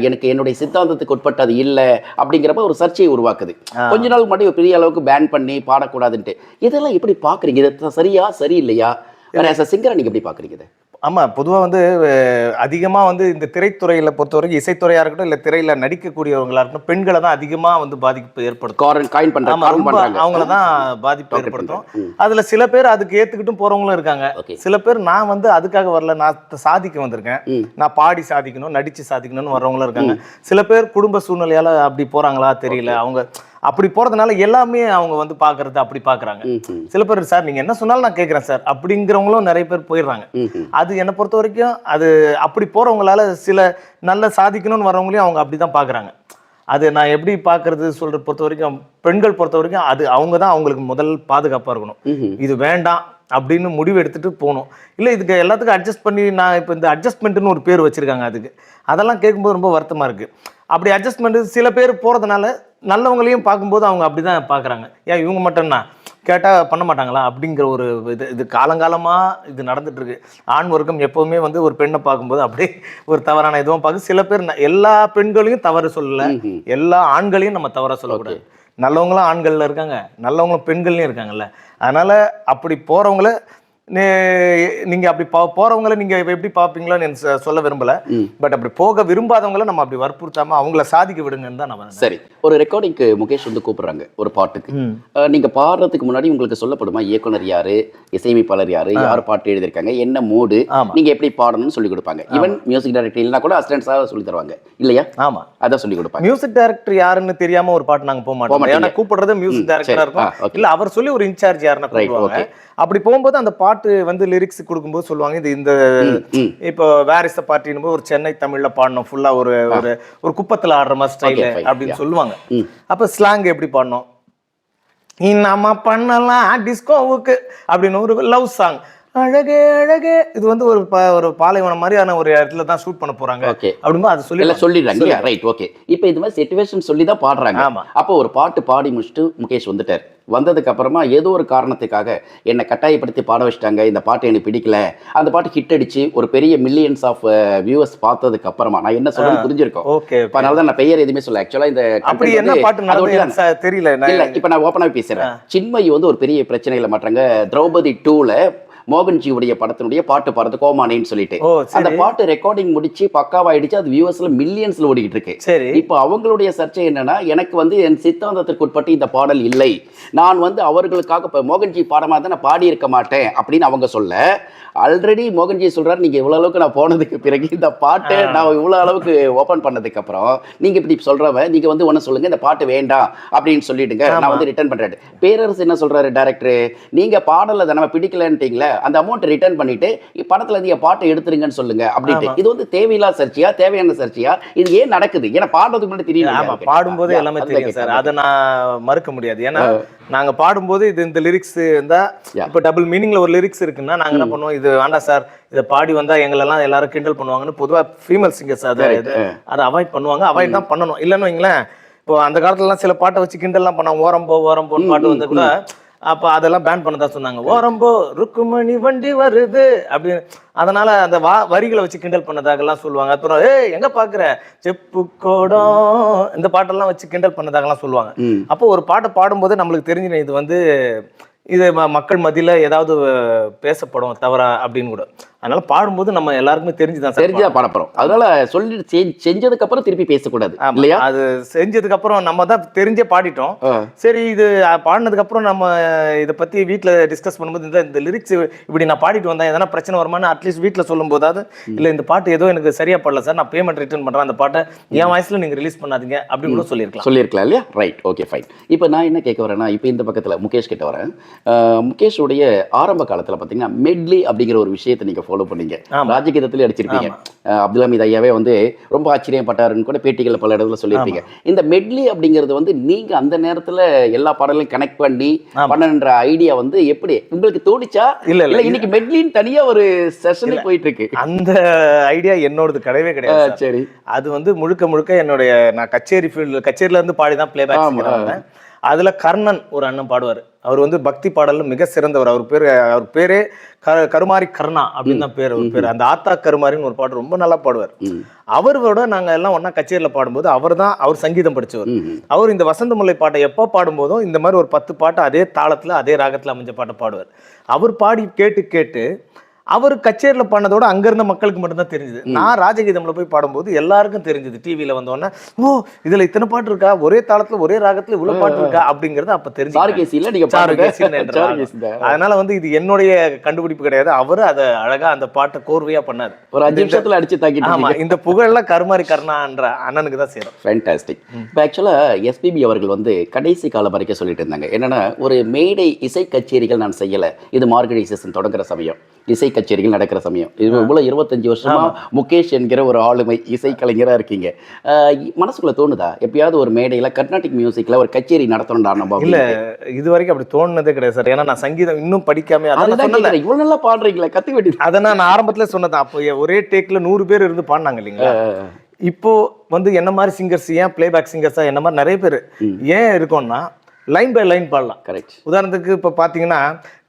எனக்கு என்னுடைய சித்தாந்தத்துக்கு உட்பட்டது இல்லை அப்படிங்கிறப்ப ஒரு சர்ச்சையை உருவாக்குது. கொஞ்ச நாள் முன்னாடி ஒரு பெரிய அளவுக்கு பேன் பண்ணி பாடக்கூடாதுன்ட்டு. இதெல்லாம் எப்படி பாக்குறீங்க? இது சரியா சரி இல்லையா? சிங்கரை நீங்க எப்படி பாக்குறீங்க இதை? ஆமா, பொதுவா வந்து அதிகமா வந்து இந்த திரைத்துறையில பொறுத்த வரைக்கும் இசைத்துறையா இருக்கட்டும் இல்ல திரையில நடிக்கக்கூடியவங்களா இருக்கட்டும் பெண்களை தான் அதிகமா வந்து பாதிப்பு ஏற்படுத்தும். அவங்கள தான் பாதிப்பு ஏற்படுத்தும். அதுல சில பேர் அதுக்கு ஏத்துக்கிட்டும் போறவங்களும் இருக்காங்க. சில பேர் நான் வந்து அதுக்காக வரல, நான் சாதிக்க வந்திருக்கேன், நான் பாடி சாதிக்கணும் நடிச்சு சாதிக்கணும்னு வர்றவங்களும் இருக்காங்க. சில பேர் குடும்ப சூழ்நிலையால அப்படி போறாங்களா தெரியல, அவங்க அப்படி போறதுனால எல்லாமே அவங்க வந்து பாக்குறது அப்படி பாக்குறாங்க. சில பேர் சார் நீங்க என்ன சொன்னாலும் நான் கேட்கிறேன் சார் அப்படிங்கிறவங்களும் நிறைய பேர் போயிடுறாங்க. அது என்னை பொறுத்த வரைக்கும் அது அப்படி போறவங்களால சில நல்ல சாதிக்கணும்னு வரவங்களையும் அவங்க அப்படிதான் பாக்குறாங்க. அது நான் எப்படி பாக்குறது சொல்ற பொறுத்த வரைக்கும் பெண்கள் பொறுத்த வரைக்கும் அது அவங்க தான் அவங்களுக்கு முதல் பாதுகாப்பா இருக்கணும். இது வேண்டாம் அப்படின்னு முடிவு எடுத்துட்டு போகணும். இல்லை இதுக்கு எல்லாத்துக்கும் அட்ஜஸ்ட் பண்ணி நான் இப்போ இந்த அட்ஜஸ்ட்மெண்ட்னு ஒரு பேர் வச்சிருக்காங்க அதுக்கு, அதெல்லாம் கேட்கும்போது ரொம்ப வருத்தமா இருக்கு. அப்படி அட்ஜஸ்ட்மெண்ட் சில பேர் போறதுனால நல்லவங்களையும் பார்க்கும்போது அவங்க அப்படிதான் பாக்குறாங்க. ஏன் இவங்க மட்டும்னா கேட்டா பண்ண மாட்டாங்களா அப்படிங்கிற ஒரு இது காலங்காலமாக இது நடந்துட்டு இருக்கு. ஆண் வர்க்கம் எப்போவுமே வந்து ஒரு பெண்ணை பார்க்கும்போது அப்படியே ஒரு தவறான இதுவும் பார்க்க. சில பேர் எல்லா பெண்களையும் தவறு சொல்லலை, எல்லா ஆண்களையும் நம்ம தவற சொல்லக்கூடாது. நல்லவங்களும் ஆண்கள்ல இருக்காங்க, நல்லவங்களும் பெண்கள்லையும் இருக்காங்கல்ல. அதனால அப்படி போறவங்கள நீங்க அப்படி போறவங்களை நீங்க எப்படி பாப்பீங்களோன்னு சொல்ல விரும்பல. பட் அப்படி போக விரும்பாதவங்களை நம்ம அப்படி வற்புறுத்தாம அவங்கள சாதிக்க விடுங்கன்னு தான் நம்ம. சரி, ஒரு ரெக்கார்டிங்க்கு முகேஷ் வந்து கூப்பிடுறாங்க ஒரு பாட்டுக்கு. நீங்க பாடுறதுக்கு முன்னாடி உங்களுக்கு சொல்லப்படுமா இயக்குனர் யாரு, இசையமைப்பாளர் யாரு, யார் பாட்டு எழுதியிருக்காங்க, என்ன மூடு, நீங்க எப்படி பாடணும்னு சொல்லி கொடுப்பாங்க. ஈவன் மியூசிக் டைரக்டர் இல்லைன்னா கூட அசிஸ்டன்ஸாக சொல்லி தருவாங்க இல்லையா? ஆமா, அதான் சொல்லி கொடுப்பாங்க. மியூசிக் டைரக்டர் யாருன்னு தெரியாம ஒரு பாட்டு நாங்க போக மாட்டோம். ஏன்னா கூப்பிடுறது மியூசிக் டைரக்டரா இருக்கும், இல்ல அவர் சொல்லி ஒரு இன்சார்ஜ் யாருன்னா கூப்பிடுவாங்க. அப்படி போகும்போது அந்த பாட்டு வந்து லிரிக்ஸ் கொடுக்கும்போது சொல்லுவாங்க இது இந்த இப்போ வேர் இஸ் த பார்ட்டின்னு ஒரு சென்னை தமிழ்ல பாடணும், ஃபுல்லா ஒரு ஒரு குப்பத்துல ஆடுற மாதிரி ஸ்டைல் அப்படின்னு சொல்லுவாங்க. அப்ப ஸ்லாங் எப்படி பாடணும், நம்ம பண்ணலாம் டிஸ்கோவுக்கு அப்படின்னு ஒரு லவ் சாங், அழகே அழகே, இது வந்து ஒரு பாலைவனம் மாதிரியான ஒரு இடத்துல தான் ஷூட் பண்ண போறாங்க அப்படிமா அது சொல்லிடுறாங்க. Right, okay. இப்போ இது மாதிரி சிச்சுவேஷன் சொல்லி தான் பாடுறாங்க. அப்போ ஒரு பாட்டு பாடி முடிச்சுட்டு முகேஷ் வந்துட்டார். வந்ததுக்கு அப்புறமா ஏதோ ஒரு காரணத்துக்காக என்னை கட்டாயப்படுத்தி பாட வச்சிட்டாங்க, இந்த பாட்டு எனக்கு பிடிக்கல, அந்த பாட்டு ஹிட் அடிச்சு ஒரு பெரிய மில்லியன்ஸ் ஆஃப் வியூவர்ஸ் பார்த்ததுக்கு அப்புறமா நான் என்ன சொல்றேன்னு புரிஞ்சிருக்கோம். அதனால தான் நான் பெயர் எதுவுமே சொல்ல. ஆக்சுவலா இந்த தெரியல, இல்ல இப்ப நான் ஓப்பனாக பேசுறேன். சின்மயி வந்து ஒரு பெரிய பிரச்சனையில மாட்டாங்க. திரௌபதி 2ல மோகன்ஜியுடைய படத்தினுடைய பாட்டு பாடுறது கோமானேன்னு சொல்லிட்டு அந்த பாட்டு ரெக்கார்டிங் முடிச்சு பக்காவாயிடுச்சு. அது வியூவர்ஸ்ல மில்லியன்ஸ்ல ஓடிக்கிட்டு இருக்கு. இப்போ அவங்களுடைய சர்ச்சை என்னன்னா, எனக்கு வந்து என் சித்தாந்தத்திற்கு உட்பட்டு இந்த பாடல் இல்லை, நான் வந்து அவர்களுக்காக இப்போ மோகன்ஜி பாடமா தான் நான் பாடி இருக்க மாட்டேன் அப்படின்னு அவங்க சொல்ல, ஆல்ரெடி மோகன்ஜி சொல்றாரு நீங்க இவ்வளவு அளவுக்கு நான் போனதுக்கு பிறகு இந்த பாட்டை நான் இவ்வளவு அளவுக்கு ஓபன் பண்ணதுக்கு அப்புறம் நீங்க இப்படி சொல்றவ நீங்க வந்து ஒன்னு சொல்லுங்க, இந்த பாட்டு வேண்டாம் அப்படின்னு சொல்லிடுங்க, நான் வந்து ரிட்டர்ன் பண்றேன். பேரரசு என்ன சொல்றாரு டைரக்டர், நீங்க பாடல நம்ம பிடிக்கலன்ட்டீங்களே அந்த அமௌண்ட் ரிட்டர்ன் பண்ணிட்டு படத்துல நீங்க பாட்டை எடுத்துருங்கன்னு சொல்லுங்க அப்படின்ட்டு. இது வந்து தேவையில்லா சர்ச்சையா, தேவையான சர்ச்சையா, இது ஏன் நடக்குது? ஏன்னா பாடுறதுக்கு முன்னாடி தெரியும், பாடும்போது எல்லாமே தெரியும் சார், அதை நான் மறுக்க முடியாது. ஏன்னா நாங்க பாடும்போது இது இந்த லிரிக்ஸ் இருந்தா இப்ப டபுள் மீனிங்ல ஒரு லிரிக்ஸ் இருக்குன்னா நாங்க என்ன பண்ணுவோம், இது வேண்டாம் சார், இதை பாடி வந்தா எங்களெல்லாம் எல்லாரும் கிண்டல் பண்ணுவாங்கன்னு பொதுவா ஃபீமேல் சிங்கர்ஸ் அதை அவாய்ட் பண்ணுவாங்க. அவாய்ட் தான் பண்ணணும். இல்லைன்னு வைங்களேன், இப்போ அந்த காலத்துலலாம் சில பாட்டை வச்சு கிண்டல்லாம் பண்ணாங்க. ஓரம்போன்னு பாட்டு வந்து கூட அப்ப அதெல்லாம் பேன் பண்ணதா சொன்னாங்க. ஓரம்போ ருக்குமணி வண்டி வருது அப்படின்னு. அதனால அந்த வரிகளை வச்சு கிண்டல் பண்ணதாகலாம் சொல்லுவாங்க. அப்புறம் எங்க பாக்குற செப்பு கோடம் இந்த பாட்டெல்லாம் வச்சு கிண்டல் பண்ணதாகலாம் சொல்லுவாங்க. அப்போ ஒரு பாட்டை பாடும்போது நம்மளுக்கு தெரிஞ்சுன இது வந்து இது மக்கள் மத்தியில ஏதாவது பேசப்படும் தவறா அப்படின்னு கூட. அதனால பாடும்போது நம்ம எல்லாருக்குமே தெரிஞ்சுதான் சார் தெரிஞ்சுதான் பாட போறோம். அதனால சொல்லி செஞ்சதுக்கு அப்புறம் திருப்பி பேசக்கூடாது இல்லையா? அது செஞ்சதுக்கு அப்புறம் நம்ம தான் தெரிஞ்சே பாடிட்டோம். சரி, இது பாடினதுக்கு அப்புறம் நம்ம இதை பத்தி வீட்ல டிஸ்கஸ் பண்ணும்போது இந்த லிரிக்ஸ் இப்படி நான் பாடிட்டு வந்தேன், எதனா பிரச்சனை வருமானு அட்லீஸ்ட் வீட்ல சொல்லும் போதாவது, இல்ல இந்த பாட்டு ஏதோ எனக்கு சரியா படல சார், நான் பேமெண்ட் ரிட்டர்ன் பண்றேன், அந்த பாட்டை என் வாய்ஸ்ல நீங்க ரிலீஸ் பண்ணாதீங்க அப்படின்னு கூட சொல்லியிருக்கலாம் இல்லையா? Right, okay, fine. இப்போ நான் என்ன கேட்க வரேன்னா, இப்போ இந்த பக்கத்துல முகேஷ் கிட்ட வரேன். முகேஷோடைய ஆரம்ப காலத்துல பாத்தீங்கன்னா மெட்லி அப்படிங்கிற ஒரு விஷயத்தை நீங்க ஃபாலோ பண்ணீங்க. ராஜகீதத்திலே அடிச்சிருப்பீங்க. அப்துல் ஹமீத் ஐயாவே வந்து ரொம்ப ஆச்சரியப்பட்டாருன்னு கூட பேட்டிகள் பல இடத்துல சொல்லியிருப்பீங்க. இந்த மெட்லி அப்படிங்கிறது வந்து நீங்க அந்த நேரத்துல எல்லா பாடலையும் கனெக்ட் பண்ணி பண்ணன்ற ஐடியா வந்து எப்படி உங்களுக்கு தோணிச்சா? இல்ல இன்னைக்கு மெட்லின்னு தனியா ஒரு செஷனே போயிட்டு இருக்கு. அந்த ஐடியா என்னோடது கிடையவே கிடையாது. சரி, அது வந்து முழுக்க முழுக்க என்னுடைய, நான் கச்சேரியில இருந்து பாடி தான் பிளேபேக் பண்ணுவேன். அதுல கர்ணன் ஒரு அண்ணன் பாடுவார். அவர் வந்து பக்தி பாடல்ல மிக சிறந்தவர். அவர் பேரே கருமாரி கர்ணா அப்படின்னு தான் பேர். அவர் பேர் அந்த ஆத்தா கருமாரின்னு ஒரு பாட்டு ரொம்ப நல்லா பாடுவார். அவரோட நாங்க எல்லாம் ஒன்னா கச்சேரியில பாடும்போது அவர் சங்கீதம் படிச்சவர். அவர் இந்த வசந்த முல்லை பாட்டை எப்போ பாடும்போதும் இந்த மாதிரி ஒரு 10 பாட்டு அதே தாளத்துல அதே ராகத்துல அமைஞ்ச பாட்டை பாடுவார். அவர் பாடி கேட்டு கேட்டு அவர் கச்சேரியில் பண்ணதோட அங்க இருந்த மக்களுக்கு மட்டும்தான் தெரிஞ்சது. நான் ராஜகீதம்ல போய் பாடும்போது எல்லாருக்கும் தெரிஞ்சது. டிவியில வந்தோடனே, ஓ இதுல இத்தனை பாட்டு இருக்கா, ஒரே தாளத்துல ஒரே ராகத்துல இவ்வளவு பாட்டு இருக்கா அப்படிங்கறது அப்ப தெரிஞ்சு. அதனால வந்து இது என்னுடைய கண்டுபிடிப்பு கிடையாது. அவரு அதை அழகா அந்த பாட்டை கோர்வையா பண்ணாரு. ஒரு 5 நிமிஷத்துல அடிச்சு தாக்கி. ஆமா, இந்த புகழ்ல கருமாரி கர்ணான்ற அண்ணனுக்கு தான் சேரும். ஃபேண்டாஸ்டிக். இப்போ ஆக்சுவலா எஸ்பிபி அவர்கள் வந்து கடைசி காலம் வரைக்கும் சொல்லிட்டு இருந்தாங்க என்னன்னா, ஒரு மேடை இசை கச்சேரிகள் நான் செய்யல, இது மார்கழி சீசன் தொடங்குற சமயம், இசை கச்சேரிகள் நடக்கிற சமயம். இது இவ்வளோ 25 வருஷமா முகேஷ் என்கிற ஒரு ஆளுமை இசை கலைஞராக இருக்கீங்க. மனசுக்குள்ள தோணுதா எப்பயாவது ஒரு மேடையில் கர்நாடிக் மியூசிக்ல ஒரு கச்சேரி நடத்தணும்டா? நம்ம இல்ல, இது வரைக்கும் அப்படி தோணுனதே கிடையாது சார். ஏன்னா நான் சங்கீதம் இன்னும் படிக்காம இவ்வளோ நல்லா பாடுறீங்களா, கற்றுக்க வேண்டியது. அதை நான் ஆரம்பத்துல சொன்னதான். அப்போ ஒரே டேக்ல 100 பேர் இருந்து பாடினாங்க இல்லைங்களா. இப்போ வந்து என்ன மாதிரி சிங்கர்ஸ், ஏன் பிளேபேக் சிங்கர்ஸா என்ன மாதிரி நிறைய பேர் ஏன் இருக்கோம்னா லைன் பை லைன் பாடலாம். கரெக்ட். உதாரணத்துக்கு இப்போ பார்த்தீங்கன்னா,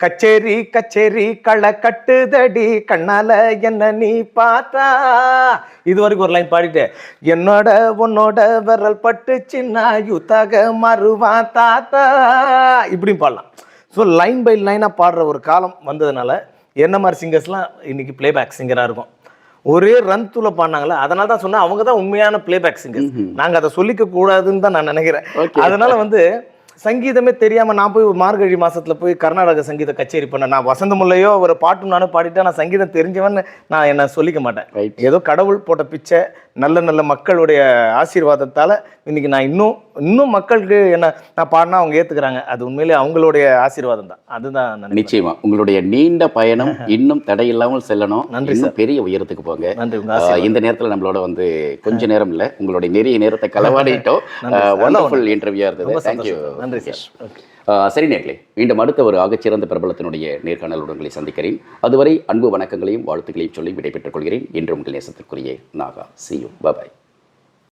கச்சேரி கச்சேரி களை கட்டுதடி கண்ணால என்ன நீ பார்த்தா, இது வரைக்கும் ஒரு லைன் பாடிட்டு, என்னோட உன்னோட விரல் பட்டு சின்ன யூத்தாக மறுவா தாத்தா, இப்படியும் பாடலாம். ஸோ லைன் பை லைனாக பாடுற ஒரு காலம் வந்ததுனால என்ன மாதிரி சிங்கர்ஸ்லாம் இன்னைக்கு பிளேபேக் சிங்கராக இருக்கும். ஒரே ரன் தூள பாடினாங்களே, அதனால தான் சொன்னேன் அவங்க தான் உண்மையான பிளேபேக் சிங்கர். நாங்கள் அதை சொல்லிக்க கூடாதுன்னு தான் நான் நினைக்கிறேன். அதனால வந்து சங்கீதமே தெரியாம நான் போய் மார்கழி மாசத்துல போய் கர்நாடக சங்கீத கச்சேரி பண்ண, நான் வசந்த முல்லையோ ஒரு பாட்டும் நானும் பாடிட்டேன், நான் சங்கீதம் தெரிஞ்சவன் நான் என்ன சொல்லிக்க மாட்டேன். ஏதோ கடவுள் போட்ட பிச்சை, நல்ல நல்ல மக்களுடைய ஆசீர்வாதத்தால இன்னைக்கு நான் இன்னும் மக்களுக்கு என்ன நான் பாடினா அவங்க ஏத்துக்கிறாங்க. அது உண்மையிலே அவங்களுடைய ஆசீர்வாதம் தான். அதுதான். நிச்சயமா உங்களுடைய நீண்ட பயணம் இன்னும் தடையில்லாமல் செல்லணும். நன்றி சார். பெரிய உயரத்துக்கு போங்க. நன்றி. இந்த நேரத்தில் நம்மளோட வந்து கொஞ்ச நேரம் இல்லை, உங்களுடைய நிறைய நேரத்தை களவாடிட்டோம். வண்டர்ஃபுல் இன்டர்வியூ இருந்தது. தேங்க்யூ. நன்றி சார். சரி நேர்களே, மீண்டும் அடுத்த ஒரு ஆகச்சிறந்த பிரபலத்தினுடைய நேர்காணலுடன் உங்களை சந்திக்கிறேன். அதுவரை அன்பு வணக்கங்களையும் வாழ்த்துக்களையும் சொல்லி விடைபெற்றுக் கொள்கிறேன். இன்று உங்கள் நேசத்திற்குரிய Naga. See you. Bye bye.